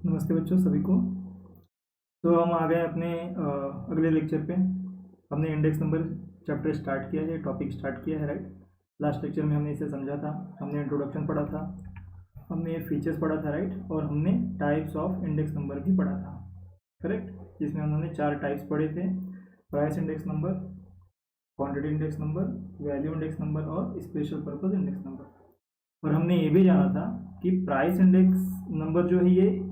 नमस्ते बच्चों सभी को। तो हम आ गए अपने अगले लेक्चर पे। हमने इंडेक्स नंबर चैप्टर स्टार्ट किया है, टॉपिक स्टार्ट किया है, राइट। लास्ट लेक्चर में हमने इसे समझा था, हमने इंट्रोडक्शन पढ़ा था, हमने फीचर्स पढ़ा था, राइट। और हमने टाइप्स ऑफ इंडेक्स नंबर भी पढ़ा था, करेक्ट। जिसमें उन्होंने 4 टाइप्स पढ़े थे: price index number, quantity index number, value index number और स्पेशल पर्पज इंडेक्स नंबर। और हमने ये भी जाना था कि प्राइस इंडेक्स नंबर जो है ये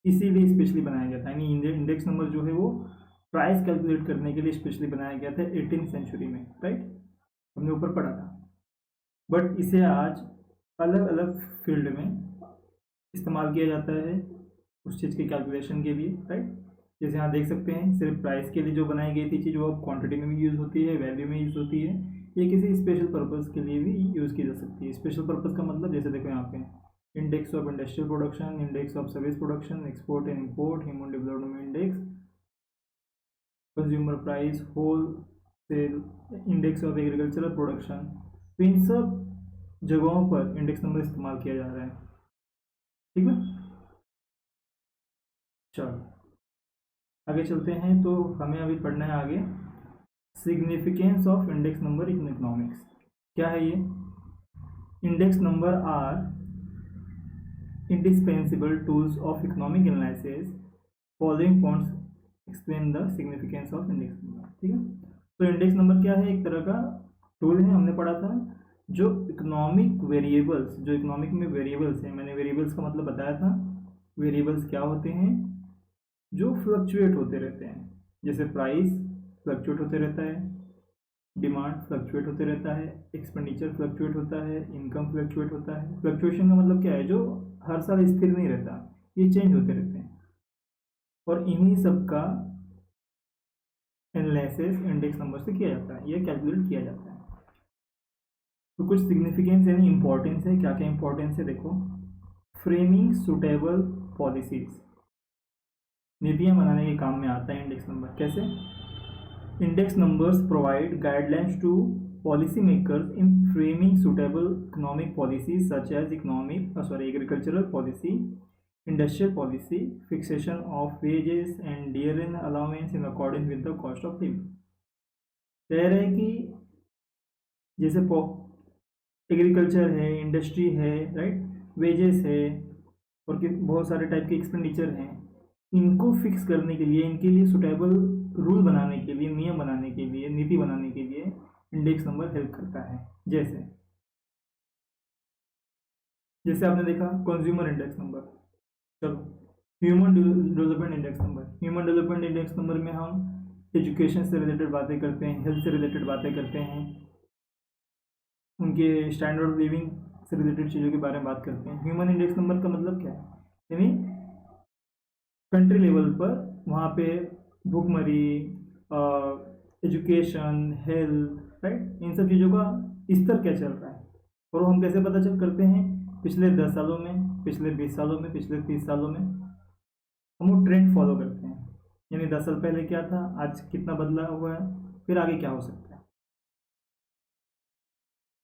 इसीलिए स्पेशली बनाया गया था, यानी इंडेक्स नंबर जो है वो प्राइस कैलकुलेट करने के लिए स्पेशली बनाया गया था 18th सेंचुरी में, राइट। हमने ऊपर पढ़ा था। बट इसे आज अलग अलग फील्ड में इस्तेमाल किया जाता है उस चीज़ के कैलकुलेशन के लिए, राइट। जैसे यहाँ देख सकते हैं, सिर्फ प्राइस के लिए जो बनाई गई थी चीज़ वो अब क्वांटिटी में भी यूज़ होती है, वैल्यू में यूज़ होती है। ये किसी स्पेशल पर्पज़ के लिए भी यूज़ की जा सकती है। स्पेशल पर्पज़ का मतलब जैसे देखो यहाँ पे index of industrial production, index of service production, export and import, human development index, consumer price, whole sale, index of agricultural production. तो इन सब जगहों पर इंडेक्स नंबर इस्तेमाल किया जा रहा है, ठीक है। चलो आगे चलते हैं। तो हमें अभी पढ़ना है आगे significance of index number in economics. क्या है ये? Index number are indispensable tools of economic analysis. Following points explain the significance of index number, ठीक है। तो इंडेक्स नंबर क्या है? एक तरह का टूल है, हमने पढ़ा था, जो इकोनॉमिक वेरिएबल्स, जो इकोनॉमिक में वेरिएबल्स हैं, मैंने वेरिएबल्स का मतलब बताया था। वेरिएबल्स क्या होते हैं? जो फ्लक्चुएट होते रहते हैं। जैसे प्राइस फ्लक्चुएट होते रहता है, डिमांड फ्लक्चुएट होते रहता है, एक्सपेंडिचर फ्लक्चुएट होता है, इनकम फ्लक्चुएट होता है। फ्लक्चुएशन का मतलब क्या है? जो हर साल स्थिर नहीं रहता, ये चेंज होते रहते हैं। और इन्हीं सब का एनालिसिस इंडेक्स नंबर से किया जाता है, यह कैलकुलेट किया जाता है। तो कुछ सिग्निफिकेंस यानी इंपॉर्टेंस है। क्या क्या इंपॉर्टेंस है देखो। फ्रेमिंग सुटेबल पॉलिसीज, नीतियां बनाने के काम में आता है इंडेक्स नंबर। कैसे? Index numbers provide guidelines to policy makers in framing suitable economic policies such as agricultural policy, industrial policy, fixation of wages and year-end allowance in accordance with the cost of living। कह रहे हैं कि जैसे agriculture है, industry है, right, wages है, और बहुत सारे टाइप के एक्सपेंडिचर हैं, इनको फिक्स करने के लिए, इनके लिए सुटेबल रूल बनाने के लिए, नियम बनाने के लिए, नीति बनाने के लिए इंडेक्स नंबर हेल्प करता है। जैसे आपने देखा कंज्यूमर इंडेक्स नंबर। चलो human development index number. Human development index number में हम एजुकेशन से रिलेटेड बातें करते हैं, हेल्थ से रिलेटेड बातें करते हैं, उनके स्टैंडर्ड ऑफ लिविंग से रिलेटेड चीज़ों के बारे में बात करते हैं। ह्यूमन इंडेक्स नंबर का मतलब क्या है? यानी कंट्री लेवल पर वहाँ पे भूखमरी, एजुकेशन, हेल्थ, राइट, इन सब चीज़ों का स्तर क्या चल रहा है। और वो हम कैसे पता चल करते हैं? पिछले 10 सालों में, पिछले 20 सालों में, पिछले 30 सालों में हम वो ट्रेंड फॉलो करते हैं। यानी 10 साल पहले क्या था, आज कितना बदला हुआ है, फिर आगे क्या हो सकता है।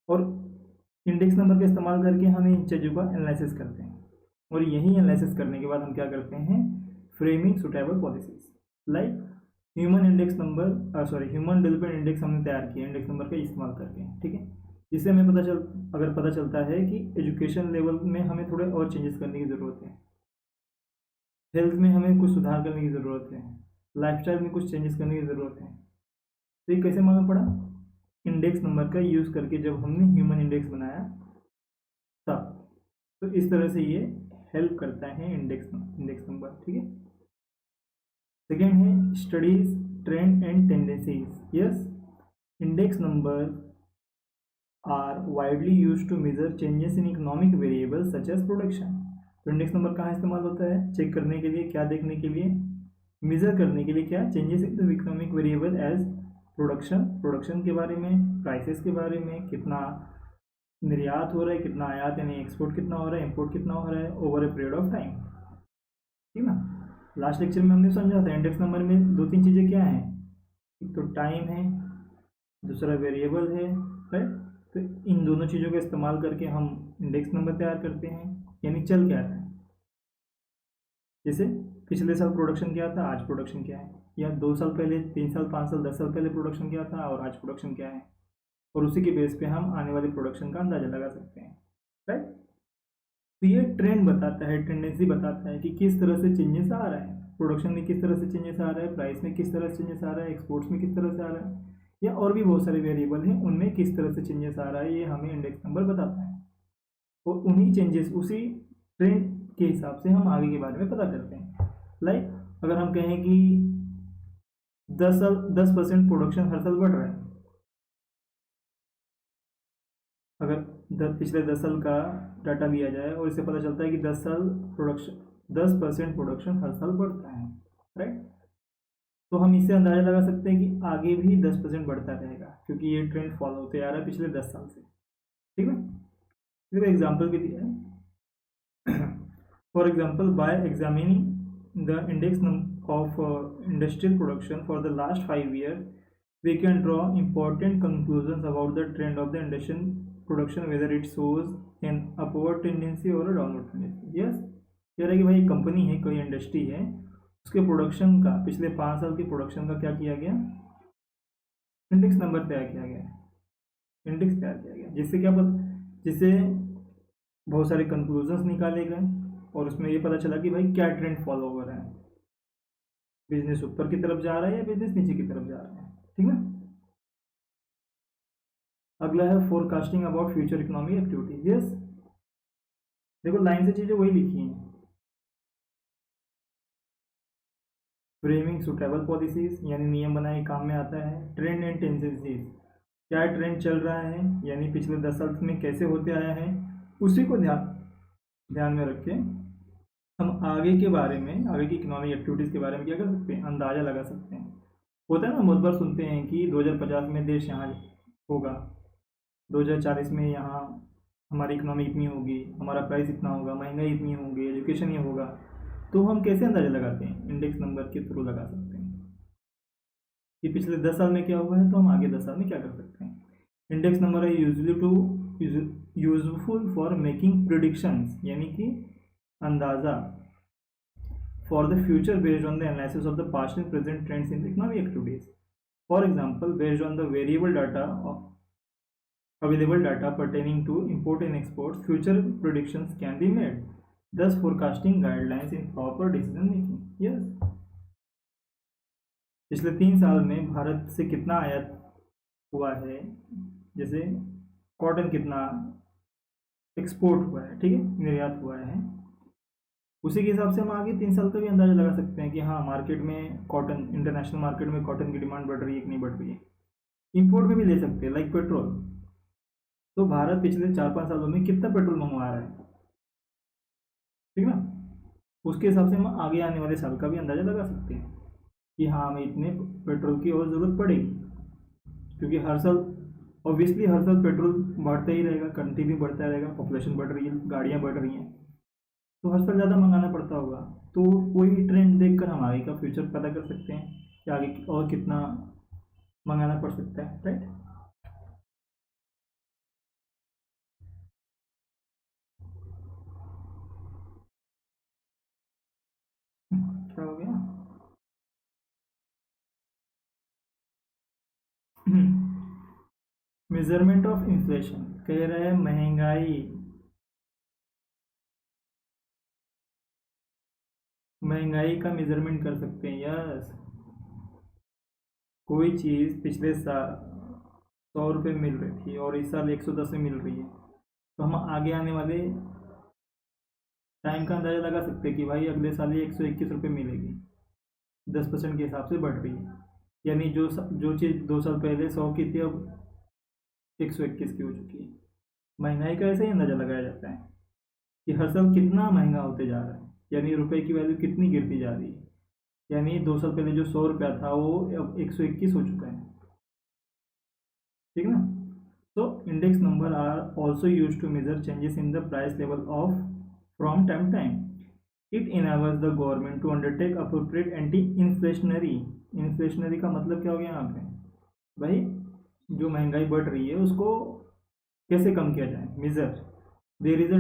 और इंडेक्स नंबर का इस्तेमाल करके हम इन चीज़ों का एनालिसिस करते हैं। और यही एनालिसिस करने के बाद हम क्या करते हैं? Framing suitable policies. Like human development index हमने तैयार किया इंडेक्स नंबर का इस्तेमाल करके, ठीक है। जिससे हमें पता चलता है कि एजुकेशन लेवल में हमें थोड़े और चेंजेस करने की ज़रूरत है, हेल्थ में हमें कुछ सुधार करने की ज़रूरत है, लाइफस्टाइल में कुछ चेंजेस करने की ज़रूरत है। तो ये कैसे मालूम पड़ा? इंडेक्स नंबर का यूज़ करके जब हमने ह्यूमन इंडेक्स बनाया तब। तो इस तरह से ये हेल्प करता है इंडेक्स नंबर, ठीक है। सेकेंड है studies trend and tendencies. Yes, index number are widely used to measure changes in economic variables such as production। तो इंडेक्स नंबर कहाँ इस्तेमाल होता है? चेक करने के लिए, क्या देखने के लिए? मेजर करने के लिए। क्या? Changes in the economic variable as production के बारे में, प्राइसेस के बारे में, कितना निर्यात हो रहा है, कितना आयात यानी एक्सपोर्ट कितना हो रहा है, इंपोर्ट कितना हो रहा है over a period of time, ठीक ना। लास्ट लेक्चर में हमने समझा था इंडेक्स नंबर में 2-3 चीज़ें क्या हैं? एक तो टाइम है, दूसरा वेरिएबल है, राइट। तो इन दोनों चीज़ों का इस्तेमाल करके हम इंडेक्स नंबर तैयार करते हैं। यानी चल क्या रहा है, जैसे पिछले साल प्रोडक्शन क्या था, आज प्रोडक्शन क्या है, या 2 साल पहले, 3 साल, 5 साल, 10 साल पहले प्रोडक्शन क्या था और आज प्रोडक्शन क्या है, और उसी के बेस पे हम आने वाले प्रोडक्शन का अंदाजा लगा सकते हैं, राइट। तो ये ट्रेंड बताता है, टेंडेंसी बताता है कि किस तरह से चेंजेस आ रहा है, प्रोडक्शन में किस तरह से चेंजेस आ रहा है, प्राइस में किस तरह से चेंजेस आ रहा है, एक्सपोर्ट्स में किस तरह से आ रहा है, या और भी बहुत सारे वेरिएबल हैं, उनमें किस तरह से चेंजेस आ रहा है, ये हमें इंडेक्स नंबर बताता है। और उन्हीं चेंजेस, उसी ट्रेंड के हिसाब से हम आगे के बारे में पता करते हैं। लाइक अगर हम कहें कि 10% प्रोडक्शन हर साल बढ़ रहा है, अगर पिछले 10 साल का डाटा दिया जाए और इससे पता चलता है कि 10% प्रोडक्शन हर साल बढ़ता है, राइट। तो हम इससे अंदाजा लगा सकते हैं कि आगे भी 10% बढ़ता रहेगा, क्योंकि ये ट्रेंड फॉलो होते आ रहा है पिछले 10 साल से, ठीक है। इसका एग्जाम्पल भी दिया है। For example, bye examining the index of industrial production for the last 5 years, we can draw important conclusions about the trend of the industrial production, whether it shows an upward tendency or a downward tendency. Yes, कह रहा है कि भाई company है, कोई industry है, उसके production का पिछले 5 साल के प्रोडक्शन का क्या किया गया, इंडेक्स नंबर तैयार किया गया, इंडेक्स तैयार किया गया, जिससे क्या जिससे बहुत सारे कंक्लूजन्स निकाले गए और उसमें ये पता चला कि भाई क्या ट्रेंड फॉलो हो रहा है, बिजनेस ऊपर की तरफ जा रहा है या बिजनेस नीचे की तरफ जा रहा है, ठीक है। अगला है forecasting about future economic activities. Yes, देखो लाइन से चीजें वही लिखी हैं। फ्रेमिंग सुटेबल पॉलिसीज, यानी नियम बनाए काम में आता है। ट्रेंड एंड टेंडेंसीज, क्या ट्रेंड चल रहा है, यानी पिछले 10 साल में कैसे होते आया है, उसी को ध्यान में रख के हम आगे के बारे में, आगे की इकोनॉमिक एक्टिविटीज़ के बारे में क्या कर सकते हैं, अंदाज़ा लगा सकते हैं। होता है ना, बहुत बार सुनते हैं कि 2050 में देश यहाँ होगा, 2040 में यहाँ हमारी इकोनॉमी इतनी होगी, हमारा प्राइस इतना होगा, महंगाई इतनी होगी, एजुकेशन ये होगा। तो हम कैसे अंदाज़ा लगाते हैं, इंडेक्स नंबर के थ्रू लगा सकते हैं कि पिछले 10 साल में क्या हुआ है, तो हम आगे 10 साल में क्या कर सकते हैं। इंडेक्स नंबर है यूजफुल फॉर मेकिंग प्रिडिक्शंस, यानी कि अंदाज़ा for the future based on the analysis of the past and present trends in the economic activities. For example, based on the variable data available data pertaining to import and exports, future predictions can be made, thus forecasting guidelines in proper decision making. Yes, पिछले 3 साल में भारत से कितना आयात हुआ है, जैसे cotton कितना एक्सपोर्ट हुआ है, ठीक है, निर्यात हुआ है, उसी के हिसाब से हम आगे 3 साल का भी अंदाजा लगा सकते हैं कि हाँ मार्केट में कॉटन, इंटरनेशनल मार्केट में कॉटन की डिमांड बढ़ रही है कि नहीं बढ़ रही है। इंपोर्ट में भी ले सकते हैं, लाइक पेट्रोल, तो भारत पिछले 4-5 सालों में कितना पेट्रोल मंगवा रहा है, ठीक है ना, उसके हिसाब से हम आगे आने वाले साल का भी अंदाजा लगा सकते हैं कि हाँ हमें इतने पेट्रोल की और ज़रूरत पड़ेगी, क्योंकि हर साल ऑब्वियसली हर साल पेट्रोल बढ़ता ही रहेगा, कंट्री भी बढ़ता रहेगा, पॉपुलेशन बढ़ रही है, गाड़ियाँ बढ़ रही हैं, तो हर साल ज़्यादा मंगाना पड़ता होगा। तो कोई भी ट्रेंड देखकर हम आगे का फ्यूचर पता कर सकते हैं कि आगे और कितना मंगाना पड़ सकता है, राइट। क्या हो गया, मेजरमेंट ऑफ इन्फ्लेशन, कह रहे हैं महंगाई का मेजरमेंट कर सकते हैं। यस, कोई चीज़ पिछले साल 100 रुपये मिल रही थी और इस साल 110 में मिल रही है, तो हम आगे आने वाले टाइम का अंदाज़ा लगा सकते हैं कि भाई अगले साल ये 121 रुपये मिलेगी, 10% के हिसाब से बढ़ रही है, यानी जो चीज़ 2 साल पहले 100 की थी अब 121 की हो चुकी है। महंगाई का ऐसे ही अंदाज़ा लगाया जाता है कि हर साल कितना महंगा होते जा रहा है, यानी रुपए की वैल्यू कितनी गिरती जा रही है, यानी 2 साल पहले जो 100 रुपया था वो अब 121 हो चुका है, ठीक है ना। तो index number are also use to measure changes in the price level of from time to time. It enables the government to undertake appropriate anti inflationary का मतलब क्या हो गया यहाँ पे, भाई जो महंगाई बढ़ रही है उसको कैसे कम किया जाए, measure. There is a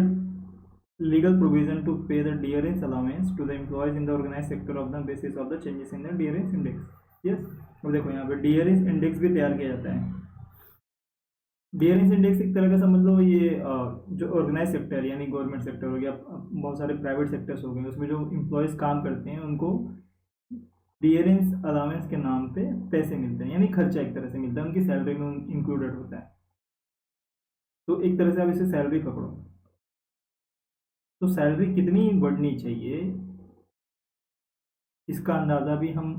legal provision to pay the dearance allowance to the employees in the organized sector of the basis of the changes in the dearance index. Yes, अब देखो यहाँ पे dearance index भी तैयार किया जाता है. Dearness index एक तरह का समझ लो ये जो ऑर्गेनाइज सेक्टर यानी गवर्नमेंट सेक्टर हो गया, बहुत सारे प्राइवेट सेक्टर्स हो गए, उसमें जो एम्प्लॉयज़ काम करते हैं उनको डियरेंस अलाउंस के नाम पे पैसे मिलते हैं, यानी खर्चा एक तरह से मिलता है, उनकी सैलरी में इंक्लूडेड होता है. तो एक तरह से आप इसे सैलरी पकड़ो. तो सैलरी कितनी बढ़नी चाहिए इसका अंदाज़ा भी हम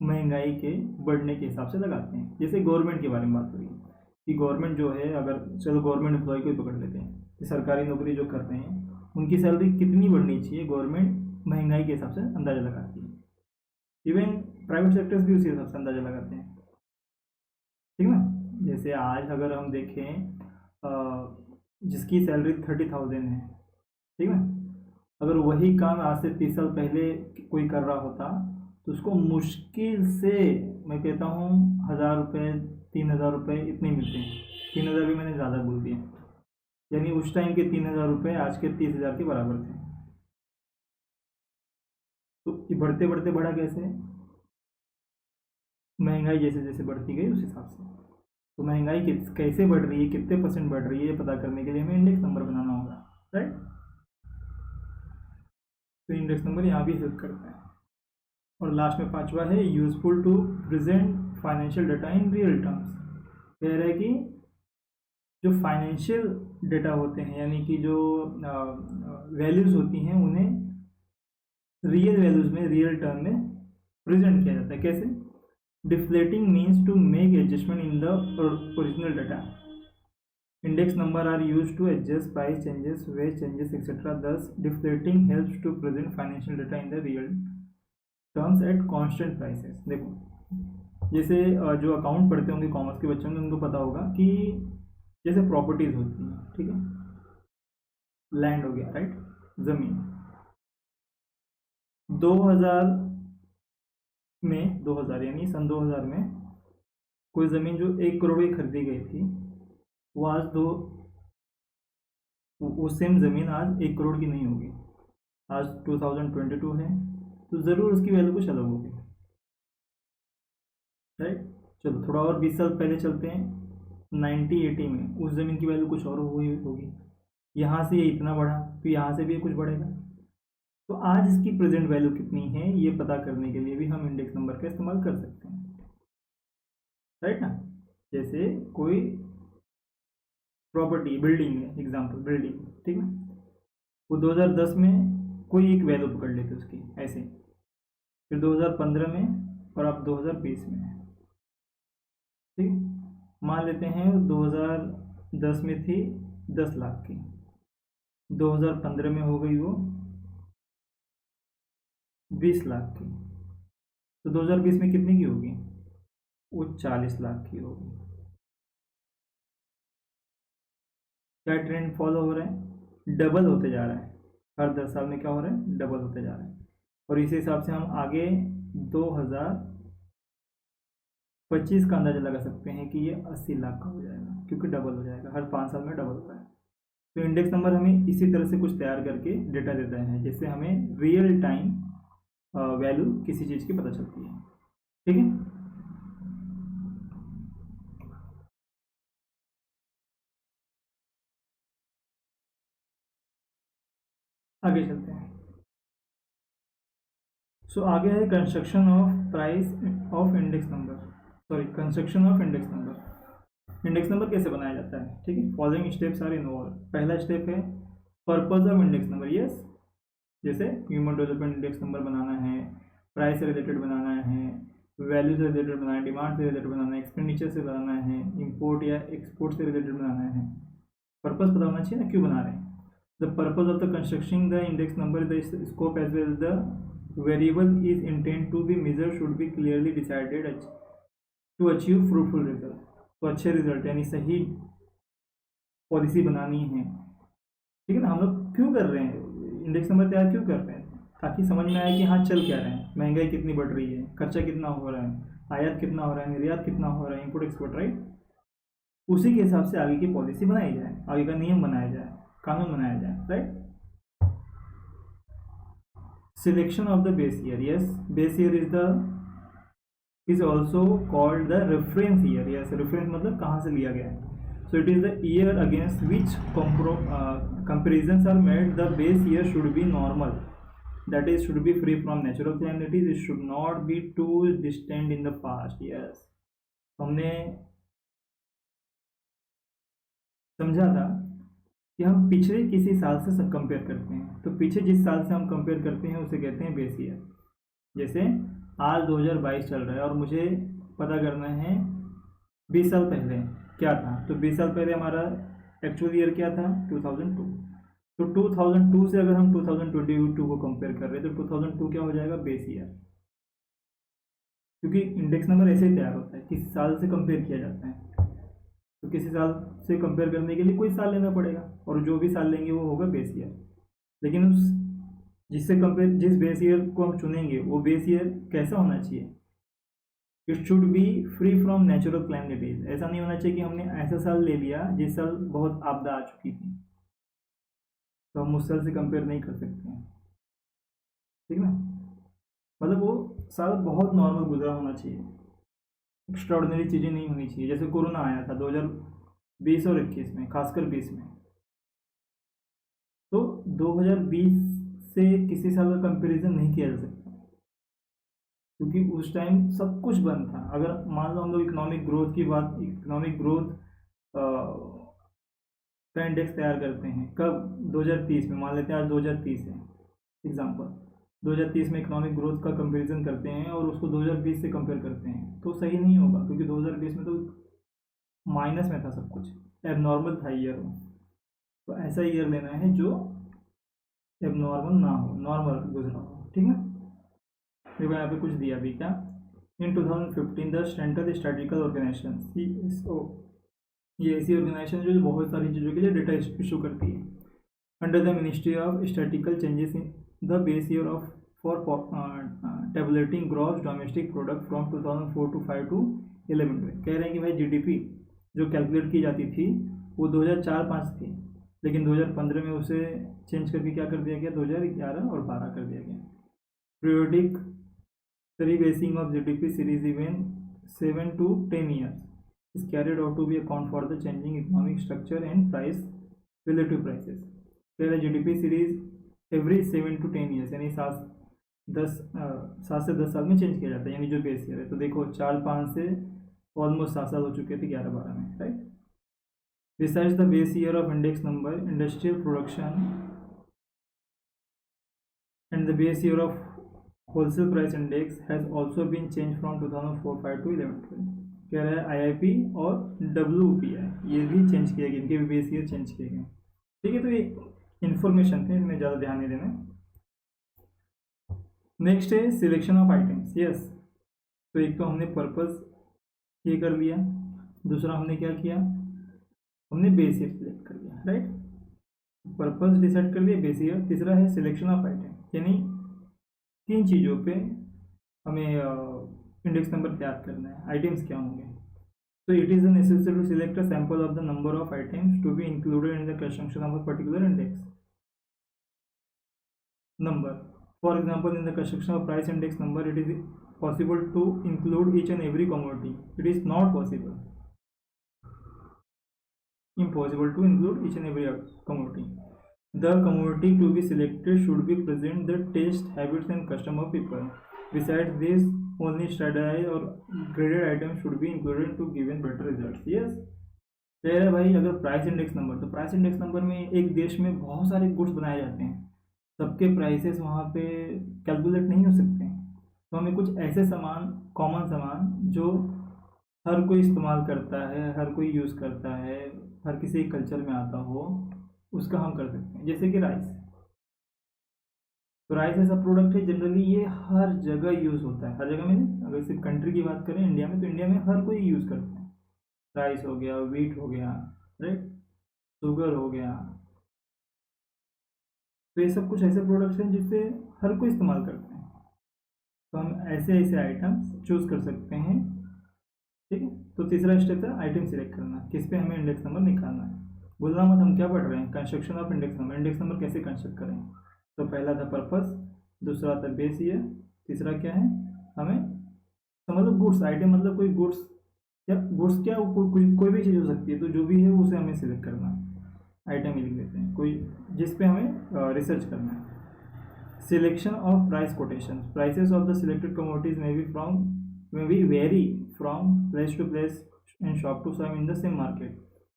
महंगाई के बढ़ने के हिसाब से लगाते हैं. जैसे गवर्नमेंट के बारे में बात हो रही है कि गवर्नमेंट जो है, अगर चलो गवर्नमेंट एम्प्लॉय को ही पकड़ लेते हैं कि सरकारी नौकरी जो कर रहे हैं उनकी सैलरी कितनी बढ़नी चाहिए, गवर्नमेंट महंगाई के हिसाब से अंदाज़ा लगाती है. इवन प्राइवेट सेक्टर्स भी उसी हिसाब से अंदाज़ा लगाते हैं, ठीक ना. जैसे आज अगर हम देखें जिसकी सैलरी 30,000 है, ठीक है, अगर वही काम आज से 30 साल पहले कोई कर रहा होता तो उसको मुश्किल से, मैं कहता हूँ 1,000 रुपये 3,000 रुपये इतने मिलते हैं. 3,000 भी मैंने ज़्यादा बोल दिया, यानी उस टाइम के 3,000 रुपये आज के 30,000 के बराबर थे. तो ये बढ़ते बढ़ते बढ़ा कैसे, महंगाई जैसे जैसे बढ़ती गई उस हिसाब से. तो महंगाई कैसे बढ़ रही है, कितने % बढ़ रही है, ये पता करने के लिए हमें इंडेक्स नंबर बनाना होगा, राइट. तो इंडेक्स नंबर यहाँ भी हेल्प करता है. और लास्ट में 5वां है useful to present financial data in real terms. कह रहा है कि जो फाइनेंशियल डेटा होते हैं यानी कि जो वैल्यूज़ होती हैं उन्हें रियल वैल्यूज़ में, रियल टर्म में प्रेजेंट किया जाता है. कैसे? Deflating means to make adjustment in the original data. Index number are use to adjust price changes, wage changes etcetera. Thus deflating helps to present financial data in the real terms at constant prices. देखो जैसे जो account पढ़ते होंगे commerce के बच्चों होंगे उनको पता होगा कि जैसे प्रॉपर्टीज़ होती हैं, ठीक है, लैंड हो गया, राइट, ज़मीन. 2000 यानी सन 2000 में कोई ज़मीन जो 1 करोड़ की खरीदी गई थी वो आज वो सेम ज़मीन आज 1 करोड़ की नहीं होगी. आज 2022 है तो ज़रूर उसकी वैल्यू कुछ अलग होगी, राइट. चलो थोड़ा और 20 साल पहले चलते हैं. 1980 में उस ज़मीन की वैल्यू कुछ और हुई होगी. यहाँ से ये इतना बढ़ा तो यहाँ से भी ये कुछ बढ़ेगा. तो आज इसकी प्रेजेंट वैल्यू कितनी है ये पता करने के लिए भी हम इंडेक्स नंबर का इस्तेमाल कर सकते हैं, राइट ना. जैसे कोई प्रॉपर्टी, बिल्डिंग है, एग्जांपल बिल्डिंग, ठीक है, वो 2010 में कोई एक वैल्यू पकड़ लेते उसकी ऐसे, फिर 2015 में और अब 2020 में, ठीक. मान लेते हैं 2010 में थी 10 लाख की, 2015 में हो गई वो 20 लाख की, तो 2020 में कितने की होगी, वो 40 लाख की होगी. क्या ट्रेंड फॉलो हो रहा है, डबल होते जा रहा है. हर 10 साल में क्या हो रहा है, डबल होते जा रहा है. और इसी हिसाब से हम आगे 2025 का अंदाज़ा लगा सकते हैं कि ये 80 लाख का हो जाएगा, क्योंकि डबल हो जाएगा, हर 5 साल में डबल होता है. तो इंडेक्स नंबर हमें इसी तरह से कुछ तैयार करके डेटा देता है जिससे हमें रियल टाइम वैल्यू किसी चीज़ की पता चलती है, ठीक है. आगे चलते हैं. सो आगे है construction of price of index number, sorry construction of index number. Index number कैसे बनाया जाता है, ठीक है. Following steps are involve. पहला स्टेप है purpose of index number. Yes, जैसे ह्यूमन डेवलपमेंट इंडेक्स नंबर बनाना है, प्राइस से रिलेटेड बनाना है, वैल्यू से रिलेटेड बनाना है, डिमांड से रिलेटेड बनाना है, एक्सपेंडिचर से बनाना है, इंपोर्ट या एक्सपोर्ट से रिलेटेड बनाना है. पर्पस पता होना चाहिए ना, क्यों बना रहे हैं. The purpose of the constructing the index number, the scope as well the variable is intended to be measured should be clearly decided to achieve fruitful result. तो अच्छे रिजल्ट यानी सही पॉलिसी बनानी है, ठीक है ना. हम लोग क्यों कर रहे हैं इंडेक्स नंबर तैयार, क्यों कर रहे हैं, ताकि समझ में आए कि हाँ चल क्या रहे हैं, महंगाई कितनी बढ़ रही है, खर्चा कितना हो रहा है, आयात कितना हो रहा है, निर्यात कितना हो रहा है, इंपोर्ट एक्सपोर्ट, राइट. उसी के हिसाब से आगे की पॉलिसी बनाई जाए, आगे का नियम बनाया जाए, कानून बनाया जाए, right. Selection of the base year, yes base year is also called the reference year, yes reference मतलब कहाँ से लिया गया है. So it is the year against which comparisons are made. The base year should be normal, that is should be free from natural calamities. It should not be too distant in the past. Yes, हमने समझा था कि हम पिछले किसी साल से सब कंपेयर करते हैं, तो पीछे जिस साल से हम कंपेयर करते हैं उसे कहते हैं बेस ईयर. जैसे आज 2022 चल रहा है और मुझे पता करना है 20 साल पहले क्या था, तो 20 साल पहले हमारा एक्चुअल ईयर क्या था 2002. तो 2002 से अगर हम 2022 को कंपेयर कर रहे हैं तो 2002 क्या हो जाएगा बेस ईयर, क्योंकि इंडेक्स नंबर ऐसे ही तैयार होता है, किसी साल से कंपेयर किया जाता है. तो किसी साल से कंपेयर करने के लिए कोई साल लेना पड़ेगा और जो भी साल लेंगे वो होगा बेस ईयर. लेकिन उस जिस बेस ईयर को हम चुनेंगे वो बेस ईयर कैसा होना चाहिए, it should be free from natural calamities. ऐसा नहीं होना चाहिए कि हमने ऐसा साल ले लिया जिस साल बहुत आपदा आ चुकी थी, तो हम उस साल से कंपेयर नहीं कर सकते हैं, ठीक ना. मतलब वो साल बहुत नॉर्मल गुजरा होना चाहिए, एक्स्ट्राऑर्डिनरी चीज़ें नहीं होनी चाहिए. जैसे कोरोना आया था 2020 और 21 में, खासकर 20 में, तो 2020 से किसी साल का कंपैरिजन नहीं किया जा सकता क्योंकि उस टाइम सब कुछ बंद था. अगर मान लो हम लोग इकोनॉमिक ग्रोथ का इंडेक्स तैयार करते हैं कब 2030 में, मान लेते हैं आज 2030 है एग्जांपल, 2030 में इकोनॉमिक ग्रोथ का कंपैरिजन करते हैं और उसको 2020 से कंपेयर करते हैं तो सही नहीं होगा, क्योंकि 2020 में तो माइनस में था सब कुछ, एबनॉर्मल था ईयर वो. तो ऐसा ईयर लेना है जो एबनॉर्मल ना हो, नॉर्मल गुजरा हो, ठीक है. देखो यहाँ पे कुछ दिया भी क्या, in 2015 the standard statistical organization CSO, ये ऐसी ऑर्गेनाइजेशन जो बहुत सारी चीज़ों के लिए डेटा इशू करती है. Under the ministry of statistical changes in the base year of for tabulating gross domestic product from 2004 to 5 to 11 में. कह रहे हैं कि भाई GDP जो कैलकुलेट की जाती थी वो 2004-05 थी, लेकिन 2015 में उसे चेंज करके क्या कर दिया गया, 2011 और 12 कर दिया गया. Periodic rebasing of GDP series even 7 to 10 years is carried out to be account for the changing economic structure and price relative prices. कह रहे GDP series every 7 to 10 years यानी 7 से 10 साल में चेंज किया जाता है, यानी जो बेस ईयर है. तो देखो 4-5 से ऑलमोस्ट 7 साल हो चुके थे 11-12 में, right. Besides the base year of index number, industrial production and the base year of wholesale price index has also been change from 2004-05 to 11-12. कह रहा है IIP और WPI ये भी चेंज किए गए, इनके भी बेस ईयर चेंज किए गए, ठीक है. तो ये इन्फॉर्मेशन थे, इसमें ज़्यादा ध्यान नहीं देना. नेक्स्ट है सिलेक्शन ऑफ आइटम्स. यस, तो एक तो हमने पर्पस ये कर लिया, दूसरा हमने क्या किया, हमने बेस ईयर सिलेक्ट कर लिया, राइट. पर्पस डिसाइड कर लिया, बेस ईयर. तीसरा है सिलेक्शन ऑफ आइटम, यानी 3 चीज़ों पे हमें इंडेक्स नंबर तैयार करना है. आइटम्स क्या होंगे, तो it is necessary to select a sample of the number of items to be included in the construction of a particular index number. For example in the construction of price index number it is possible to include each and every commodity. It is not possible, impossible to include each and every commodity. The commodity to be selected should be present the taste, habits and custom of people. Besides this, only standardized or graded items should be included to given better results. Yes, कह रहे भाई अगर price index number, तो price index number में एक देश में बहुत सारे गुड्स बनाए जाते हैं, सबके प्राइसेस वहाँ पे कैलकुलेट नहीं हो सकते हैं. तो हमें कुछ ऐसे सामान, कॉमन सामान जो हर कोई इस्तेमाल करता है, हर कोई यूज़ करता है, हर किसी कल्चर में आता हो, उसका हम कर सकते हैं. जैसे कि राइस, तो राइस ऐसा प्रोडक्ट है जनरली ये हर जगह यूज़ होता है. हर जगह में, अगर सिर्फ कंट्री की बात करें इंडिया में, तो इंडिया में हर कोई यूज़ करता है. राइस हो गया, वीट हो गया, राइट, शुगर हो गया. तो ये सब कुछ ऐसे प्रोडक्ट्स हैं जिससे हर कोई इस्तेमाल करते हैं. तो हम ऐसे ऐसे आइटम्स चूज़ कर सकते हैं, ठीक है. तो तीसरा स्टेप था आइटम सिलेक्ट करना, किस पे हमें इंडेक्स नंबर निकालना है. बोलना मत हम क्या पढ़ रहे हैं, construction of index number. Index number कैसे कंस्ट्रक्ट करें. तो पहला था पर्पस, दूसरा आता है बेस ईयर, तीसरा क्या है हमें, तो मतलब गुड्स आइटम, मतलब कोई गुड्स या गुड्स क्या कोई भी चीज़ हो सकती है, तो जो भी है उसे हमें सिलेक्ट करना है, आइटम ही लिख देते हैं कोई जिस पे हमें रिसर्च करना है। Selection of price quotation, prices of the selected commodities may be vary from place to place and shop to shop in the same market.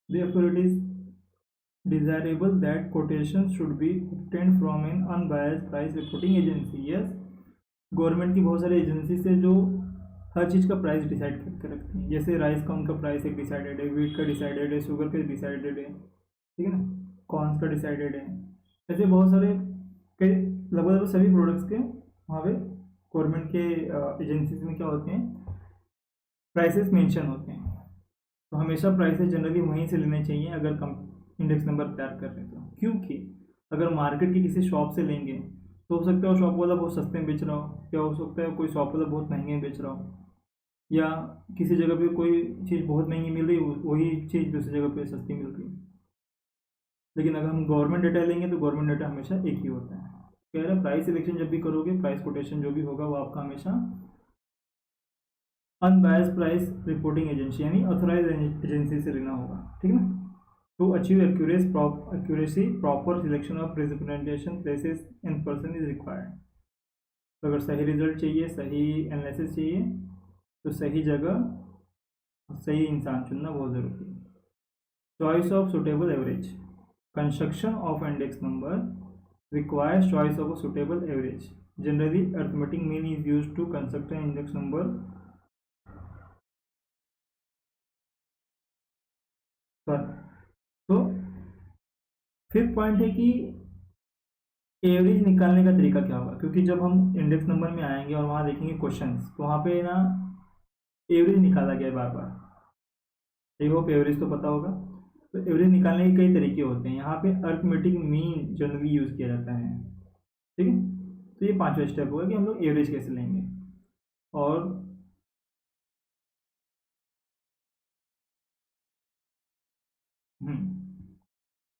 Therefore, it is desirable that quotations should be obtained from an unbiased price reporting agency. Yes, government की बहुत सारी agency से जो हर चीज़ का price decide करके रखती हैं, जैसे राइस का उनका प्राइस एक डिसाइडेड है, वीट का डिसाइडेड है, शुगर का डिसाइडेड है, ठीक है ना, कॉर्न्स का डिसाइडेड है, ऐसे बहुत सारे कई लगभग सभी प्रोडक्ट्स के वहाँ पे गवर्नमेंट के एजेंसीज में क्या होते हैं, प्राइसेस मेंशन होते हैं। तो हमेशा प्राइसेस जनरली वहीं से लेने चाहिए अगर कम इंडेक्स नंबर तैयार कर रहे हैं तो, क्योंकि अगर मार्केट की किसी शॉप से लेंगे तो हो सकता है वो शॉप वाला बहुत सस्ते में बेच रहा हो, या हो सकता है कोई शॉप वाला बहुत महंगे में बेच रहा हो, या किसी जगह पे कोई चीज़ बहुत महंगी मिल रही है वही चीज़ दूसरी जगह पे सस्ती मिल रही है। लेकिन अगर हम गवर्नमेंट डेटा लेंगे तो गवर्नमेंट डेटा हमेशा एक ही होता है। कह रहा है प्राइस सिलेक्शन जब भी करोगे, प्राइस कोटेशन जो भी होगा वो आपका हमेशा अनबायस प्राइस रिपोर्टिंग एजेंसी यानी ऑथोराइज एजेंसी से लेना होगा, ठीक है ना। To achieve accuracy proper selection of representation places and person is required. तो अगर सही रिजल्ट चाहिए, सही एनालिसिस चाहिए, तो सही जगह सही इंसान चुनना बहुत ज़रूरी है। Choice of suitable average, construction of index number requires choice of a suitable average. Generally, arithmetic mean is used to construct an index number. तो फिफ्थ पॉइंट है कि एवरेज निकालने का तरीका क्या होगा, क्योंकि जब हम इंडेक्स नंबर में आएंगे और वहाँ देखेंगे क्वेश्चंस, तो वहाँ पे ना एवरेज निकाला गया है बार बार। आई होप एवरेज तो पता होगा। तो एवरेज निकालने के कई तरीके होते हैं, यहाँ पे अरिथमेटिक मीन जनरली यूज़ किया जाता है, ठीक है। तो ये पांचवा स्टेप होगा कि हम लोग एवरेज कैसे लेंगे। और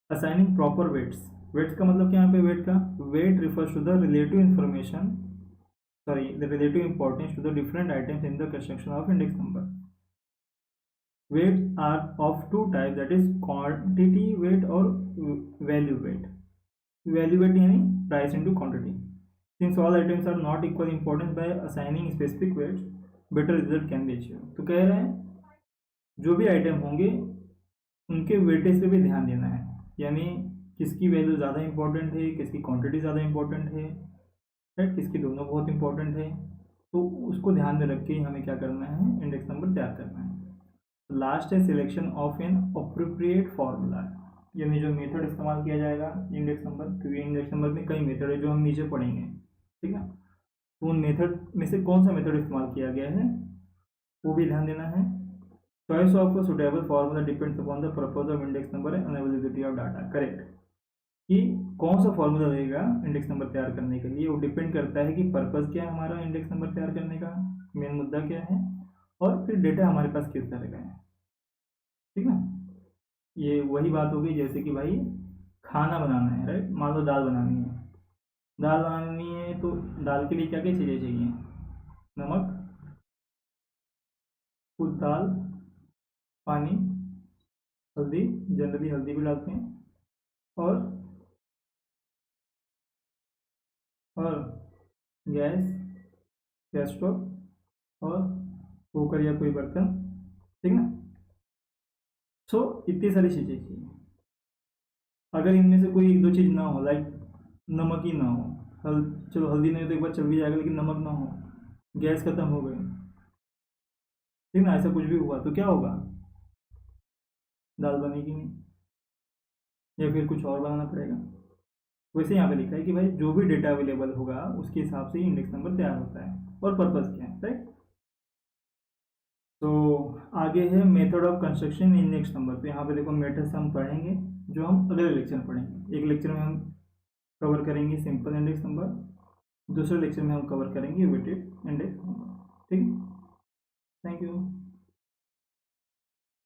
असाइनिंग प्रॉपर वेट्स, वेट्स का मतलब क्या, यहाँ पे वेट का weight refers to the relative information, sorry the relative importance to the different items in the construction of index number. Weights are of two type, that is quantity weight और value weight. Value weight यानी price into quantity. Since all items are not equal importance, by assigning specific weights better result can be achieve. तो कह रहे हैं जो भी item होंगे उनके वेटेज पे भी ध्यान देना है, यानी किसकी वैल्यू ज़्यादा इंपॉर्टेंट है, किसकी क्वांटिटी ज़्यादा इंपॉर्टेंट है, राइट, किसकी दोनों बहुत इंपॉर्टेंट है। तो उसको ध्यान में रख के हमें क्या करना है, इंडेक्स नंबर तैयार करना है। लास्ट है selection of an appropriate formula, यानी जो मेथड इस्तेमाल किया जाएगा इंडेक्स नंबर, क्योंकि इंडेक्स नंबर में कई मेथड है जो हम नीचे पढ़ेंगे, ठीक है। तो उन मेथड में से कौन सा मेथड इस्तेमाल किया गया है वो भी ध्यान देना है। Choice of a suitable formula depends upon the purpose of index number and availability of data. Correct, कि कौन सा फार्मूला लगेगा इंडेक्स नंबर तैयार करने के लिए, वो डिपेंड करता है कि पर्पस क्या है हमारा इंडेक्स नंबर तैयार करने का, मेन मुद्दा क्या है, और फिर डेटा हमारे पास किस तरह का है, ठीक ना। ये वही बात होगी जैसे कि भाई खाना बनाना है, राइट, मान लो दाल बनानी है, दाल बनानी है तो दाल के लिए क्या क्या चीज़ें चाहिए, नमक, खुद दाल, पानी, हल्दी, जनरली हल्दी भी डालते हैं, और गैस, गैस स्टोव और कुकर या कोई बर्तन, ठीक ना। सो इतनी सारी चीज़ें चाहिए। अगर इनमें से कोई एक दो चीज़ ना हो, लाइक नमक ही ना हो, चलो हल्दी नहीं तो एक बार चल भी जाएगा, लेकिन नमक ना हो, गैस खत्म हो गई, ठीक ना, ऐसा कुछ भी हुआ तो क्या होगा, दाल बनेगी नहीं, या फिर कुछ और बनाना पड़ेगा। वैसे यहाँ पे लिखा है कि भाई जो भी डेटा अवेलेबल होगा उसके हिसाब से ही इंडेक्स नंबर तैयार होता है, और पर्पस क्या है, राइट। तो आगे है method of construction index number. तो यहाँ पे देखो मेथड्स हम पढ़ेंगे जो हम अगले लेक्चर में पढ़ेंगे। एक लेक्चर में हम कवर करेंगे सिंपल इंडेक्स नंबर, दूसरे लेक्चर में हम कवर करेंगे वेटेड इंडेक्स नंबर, ठीक है। Thank you.